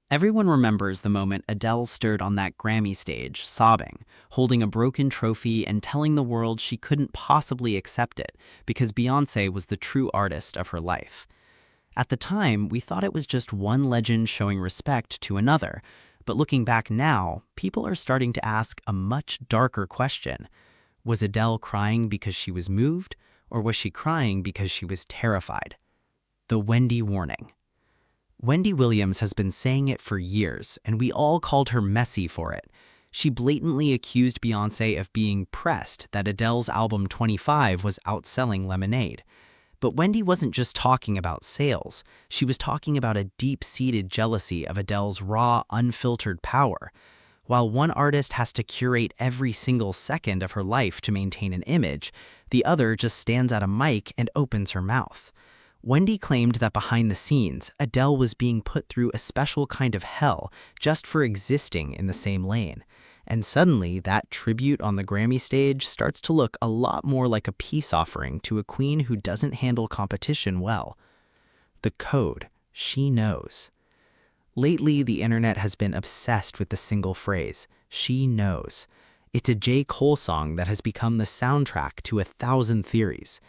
Everyone remembers the moment Adele stood on that Grammy stage, sobbing, holding a broken trophy and telling the world she couldn't possibly accept it because Beyonce was the true artist of her life. At the time, we thought it was just one legend showing respect to another, but looking back now, people are starting to ask a much darker question. Was Adele crying because she was moved, or was she crying because she was terrified? The Wendy warning. Wendy Williams has been saying it for years, and we all called her messy for it. She blatantly accused Beyonce of being pressed that Adele's album 25 was outselling Lemonade. But Wendy wasn't just talking about sales. She was talking about a deep-seated jealousy of Adele's raw, unfiltered power. While one artist has to curate every single second of her life to maintain an image, the other just stands at a mic and opens her mouth. Wendy claimed that behind the scenes, Adele was being put through a special kind of hell just for existing in the same lane. And suddenly, that tribute on the Grammy stage starts to look a lot more like a peace offering to a queen who doesn't handle competition well. The code, she knows. Lately, the internet has been obsessed with the single phrase, she knows. It's a J. Cole song that has become the soundtrack to 1,000 theories.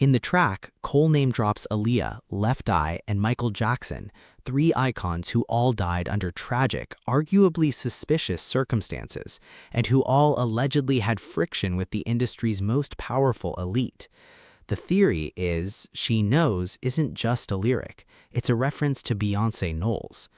In the track, Cole name drops Aaliyah, Left Eye, and Michael Jackson, three icons who all died under tragic, arguably suspicious circumstances, and who all allegedly had friction with the industry's most powerful elite. The theory is, she knows isn't just a lyric, it's a reference to Beyonce Knowles.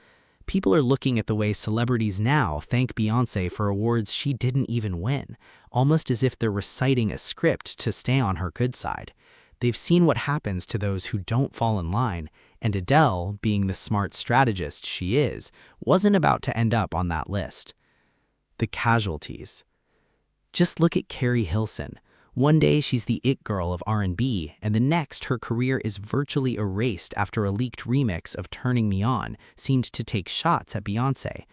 People are looking at the way celebrities now thank Beyonce for awards she didn't even win, almost as if they're reciting a script to stay on her good side. They've seen what happens to those who don't fall in line, and Adele, being the smart strategist she is, wasn't about to end up on that list. The casualties. Just look at Keri Hilson. One day she's the it girl of R&B, and the next her career is virtually erased after a leaked remix of Turning Me On seemed to take shots at Beyonce.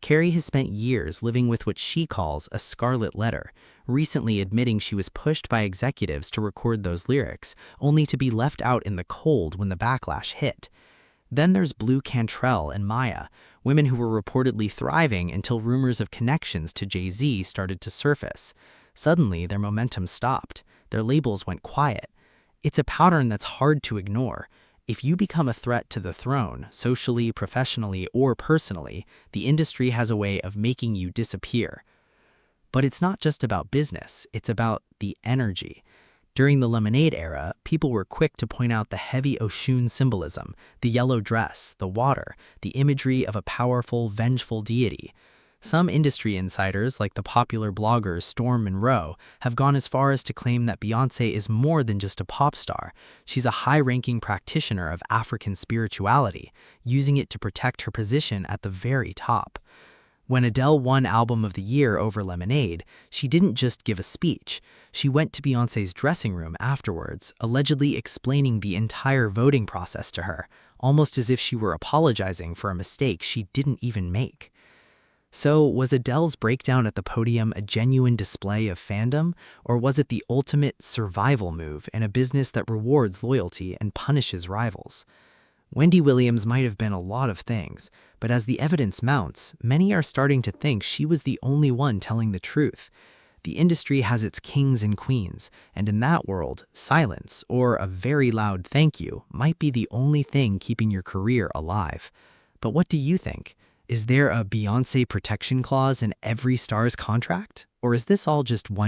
Keri has spent years living with what she calls a scarlet letter, recently admitting she was pushed by executives to record those lyrics, only to be left out in the cold when the backlash hit. Then there's Blue Cantrell and Maya, women who were reportedly thriving until rumors of connections to Jay-Z started to surface. Suddenly, their momentum stopped. Their labels went quiet. It's a pattern that's hard to ignore. If you become a threat to the throne, socially, professionally, or personally, the industry has a way of making you disappear. But it's not just about business, it's about the energy. During the Lemonade era, people were quick to point out the heavy Oshun symbolism, the yellow dress, the water, the imagery of a powerful, vengeful deity. Some industry insiders, like the popular bloggers Storm Monroe, have gone as far as to claim that Beyonce is more than just a pop star. She's a high-ranking practitioner of African spirituality, using it to protect her position at the very top. When Adele won Album of the Year over Lemonade, she didn't just give a speech. She went to Beyonce's dressing room afterwards, allegedly explaining the entire voting process to her, almost as if she were apologizing for a mistake she didn't even make. So, was Adele's breakdown at the podium a genuine display of fandom, or was it the ultimate survival move in a business that rewards loyalty and punishes rivals? Wendy Williams might have been a lot of things, but as the evidence mounts, many are starting to think she was the only one telling the truth. The industry has its kings and queens, and in that world, silence, or a very loud thank you, might be the only thing keeping your career alive. But what do you think? Is there a Beyonce protection clause in every star's contract? Or is this all just one